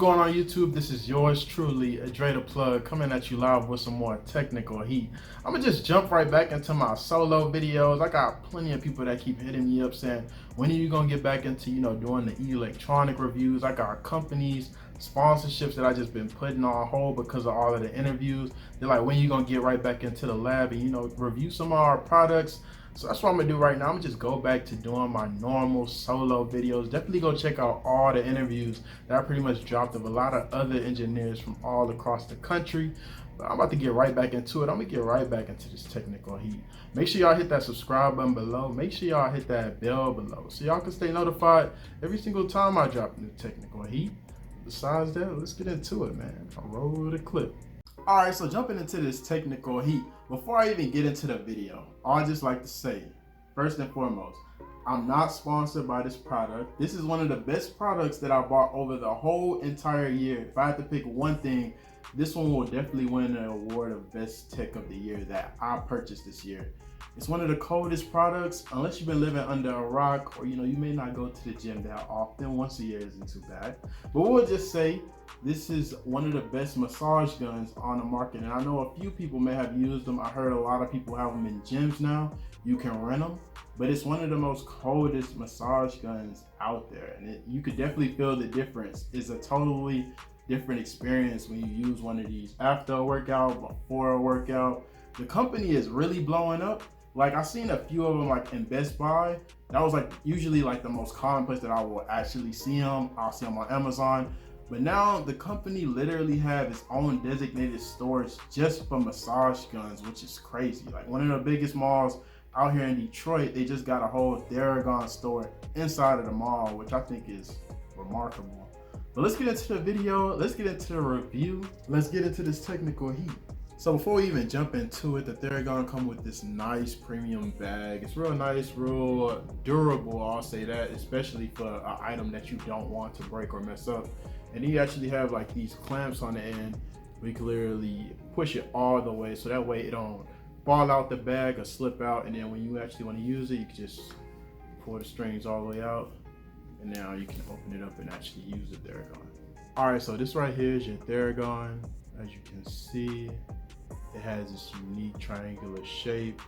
going on YouTube? This is yours truly, Dre the Plug, coming at you live with some more technical heat. I'm gonna just jump right back into my solo videos. I got plenty of people that keep hitting me up saying, when are you gonna get back into, doing the electronic reviews? I got companies, sponsorships that I just been putting on hold because of all of the interviews. They're like, when are you gonna get right back into the lab and, review some of our products? So that's what I'm gonna do right now. I'm gonna just go back to doing my normal solo videos. Definitely go check out all the interviews that I pretty much dropped of a lot of other engineers from all across the country. But I'm about to get right back into it. I'm gonna get right back into this technical heat. Make sure y'all hit that subscribe button below. Make sure y'all hit that bell below so y'all can stay notified every single time I drop new technical heat. Besides that, let's get into it, man. I'll roll the clip. Alright, so jumping into this technical heat, before I even get into the video, I'd just like to say, first and foremost, I'm not sponsored by this product. This is one of the best products that I bought over the whole entire year. If I had to pick one thing, this one will definitely win the award of best tech of the year that I purchased this year. It's one of the coldest products, unless you've been living under a rock or you may not go to the gym that often. Once a year isn't too bad. But we'll just say this is one of the best massage guns on the market. And I know a few people may have used them. I heard a lot of people have them in gyms now. You can rent them. But it's one of the most coldest massage guns out there. And you could definitely feel the difference. It's a totally different experience when you use one of these after a workout, before a workout. The company is really blowing up. Like, I've seen a few of them like in Best Buy. That was like usually like the most common place that I will actually see them. I'll see them on Amazon. But now the company literally have its own designated stores just for massage guns, which is crazy. Like, one of the biggest malls out here in Detroit, they just got a whole Theragun store inside of the mall, which I think is remarkable. But let's get into the video. Let's get into the review. Let's get into this technical heat. So before we even jump into it, the Theragun come with this nice premium bag. It's real nice, real durable, I'll say that, especially for an item that you don't want to break or mess up. And you actually have like these clamps on the end. We can literally push it all the way so that way it don't fall out the bag or slip out. And then when you actually want to use it, you can just pull the strings all the way out. And now you can open it up and actually use the Theragun. All right, so this right here is your Theragun. As you can see, it has this unique triangular shape.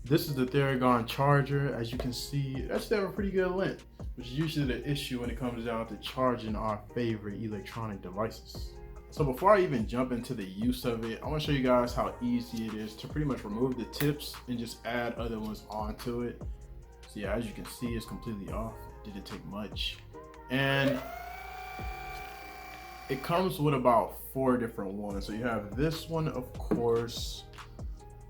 This is the Theragun charger. As you can see, it actually have a pretty good length, which is usually the issue when it comes down to charging our favorite electronic devices. So before I even jump into the use of it, I want to show you guys how easy it is to pretty much remove the tips and just add other ones onto it. So yeah, as you can see, it's completely off. It didn't take much. And it comes with about 4 different ones. So you have this one, of course,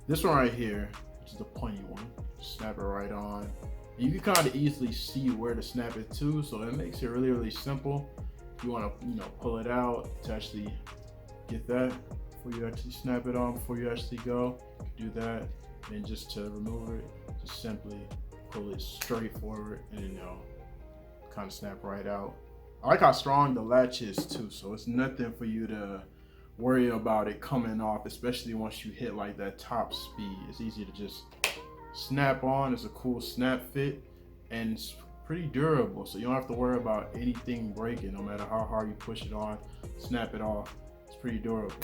this one right here, which is the pointy one. Snap it right on. And you can kind of easily see where to snap it to, so it makes it really, really simple. You want to pull it out to actually get that before you actually snap it on, before you actually go. You can do that. And just to remove it, just simply pull it straight forward and then kind of snap right out. I like how strong the latch is too, so it's nothing for you to worry about it coming off, especially once you hit like that top speed. It's easy to just snap on. It's a cool snap fit and it's pretty durable, so you don't have to worry about anything breaking no matter how hard you push it on, snap it off. It's pretty durable.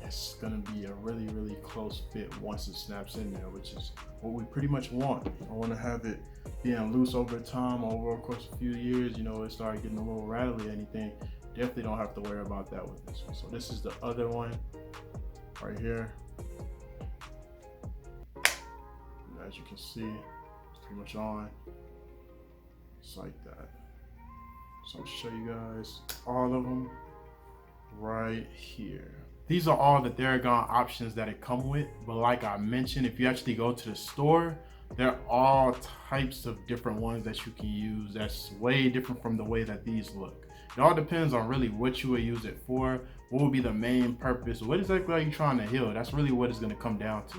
It's gonna be a really, really close fit once it snaps in there, which is what we pretty much want. I want to have it being loose over time, over of course a few years, it started getting a little rattly or anything. Definitely don't have to worry about that with this one. So this is the other one right here. As you can see, it's pretty much on. Just like that. So I'll show you guys all of them right here. These are all the Theragun options that it come with, but like I mentioned, if you actually go to the store, there are all types of different ones that you can use that's way different from the way that these look. It all depends on really what you would use it for, what would be the main purpose, what exactly are you trying to heal. That's really what it's going to come down to.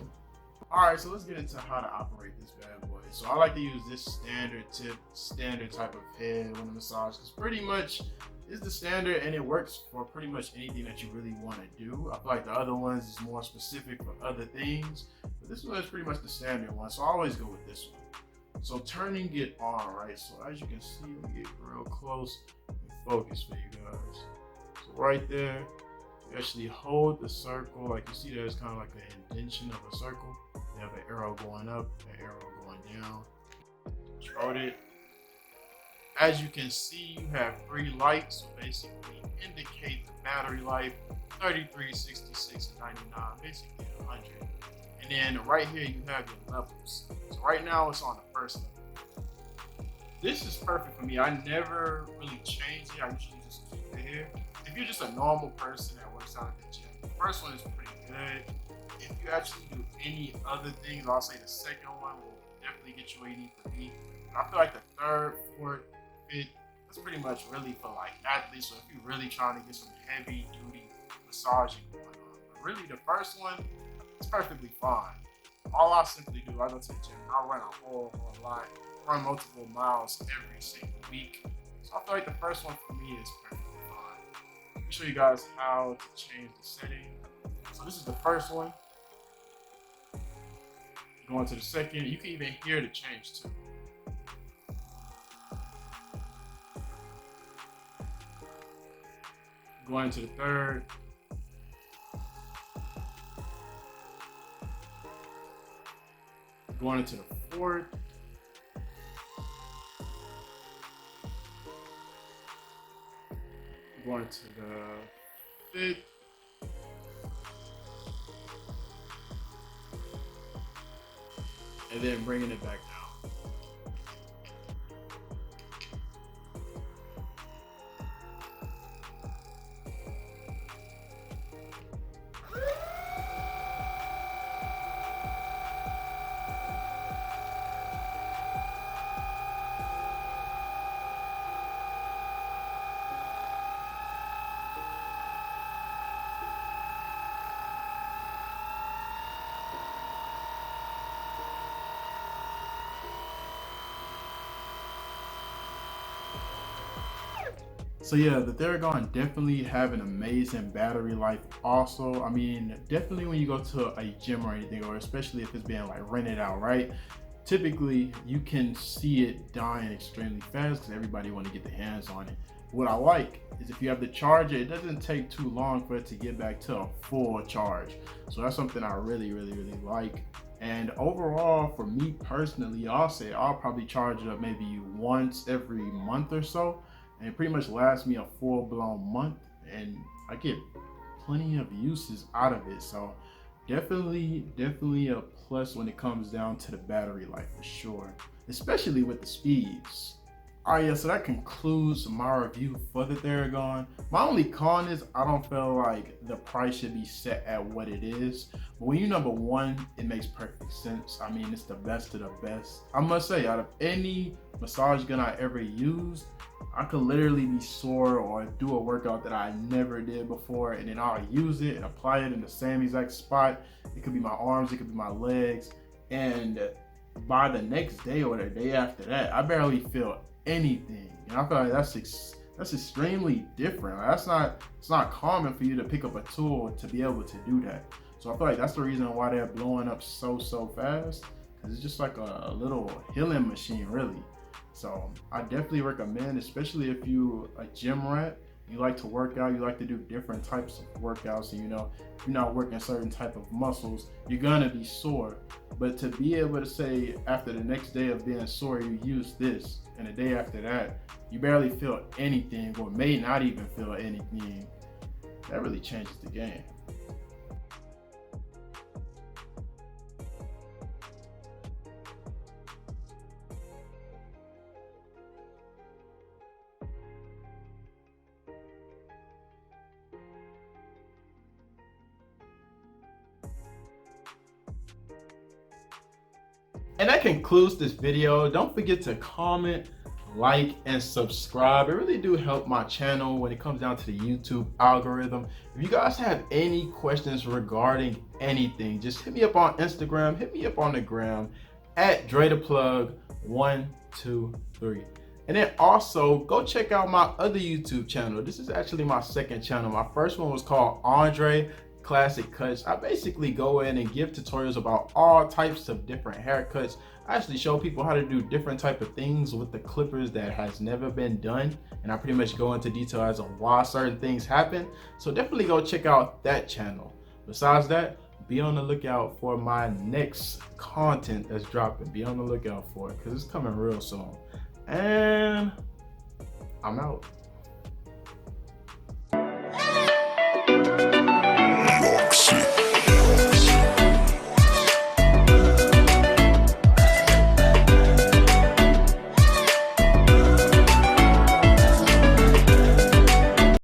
All right, so let's get into how to operate this bad boy. So I like to use this standard type of head when I massage, because pretty much It's the standard, and it works for pretty much anything that you really want to do. I feel like the other ones is more specific for other things, but this one is pretty much the standard one, so I always go with this one. So turning it on, right? So as you can see, let me get real close and focus for you guys. So right there, you actually hold the circle. Like you see, there's kind of like an indentation of a circle. You have an arrow going up, an arrow going down. Hold it. As you can see, you have 3 lights, so basically indicate the battery life, 33, 66, 99, basically 100. And then right here you have your levels. So right now it's on the first level. This is perfect for me. I never really change it. I usually just keep it here. If you're just a normal person that works out at the gym, the first one is pretty good. If you actually do any other things, I'll say the second one will definitely get you where you need to be. I feel like the third, fourth, that's pretty much really for like athletes. So if you're really trying to get some heavy duty massaging going on, but really the first one is perfectly fine. All I simply do, I go to the gym, I run a whole lot, run multiple miles every single week. So I feel like the first one for me is perfectly fine. Let me show you guys how to change the setting. So this is the first one. Going to the second, you can even hear the change too. Going to the third. Going into the fourth. Going to the fifth. And then bringing it back down. So yeah, the Theragun definitely have an amazing battery life also. I mean, definitely when you go to a gym or anything, or especially if it's being like rented out, right? Typically, you can see it dying extremely fast because everybody want to get their hands on it. What I like is if you have the charger, it doesn't take too long for it to get back to a full charge. So that's something I really like. And overall, for me personally, I'll say I'll probably charge it up maybe once every month or so. And it pretty much lasts me a full-blown month, and I get plenty of uses out of it. So definitely a plus when it comes down to the battery life for sure, especially with the speeds. Alright, yeah, so that concludes my review for the Theragun. My only con is I don't feel like the price should be set at what it is. But when you're number one, it makes perfect sense. I mean, it's the best of the best. I must say, out of any massage gun I ever used, I could literally be sore or do a workout that I never did before, and then I'll use it and apply it in the same exact spot. It could be my arms, it could be my legs, and by the next day or the day after that, I barely feel anything. And I feel like that's extremely different. Like, it's not common for you to pick up a tool to be able to do that. So I feel like that's the reason why they're blowing up so fast, because it's just like a little healing machine, really. So I definitely recommend, especially if you a gym rat, you like to work out, you like to do different types of workouts, and you know, if you're not working certain type of muscles, you're gonna be sore. But to be able to say after the next day of being sore, you use this, and the day after that, you barely feel anything, or may not even feel anything, that really changes the game. And that concludes this video. Don't forget to comment, like, and subscribe. It really do help my channel when it comes down to the YouTube algorithm. If you guys have any questions regarding anything, just hit me up on Instagram, hit me up on the gram at DreThePlug123. And then also go check out my other YouTube channel. This is actually my second channel. My first one was called ClassicCuts. I basically go in and give tutorials about all types of different haircuts. I actually show people how to do different type of things with the clippers that has never been done, and I pretty much go into detail as to why certain things happen. So definitely go check out that channel. Besides that, be on the lookout for my next content that's dropping. Be on the lookout for it because it's coming real soon. And I'm out.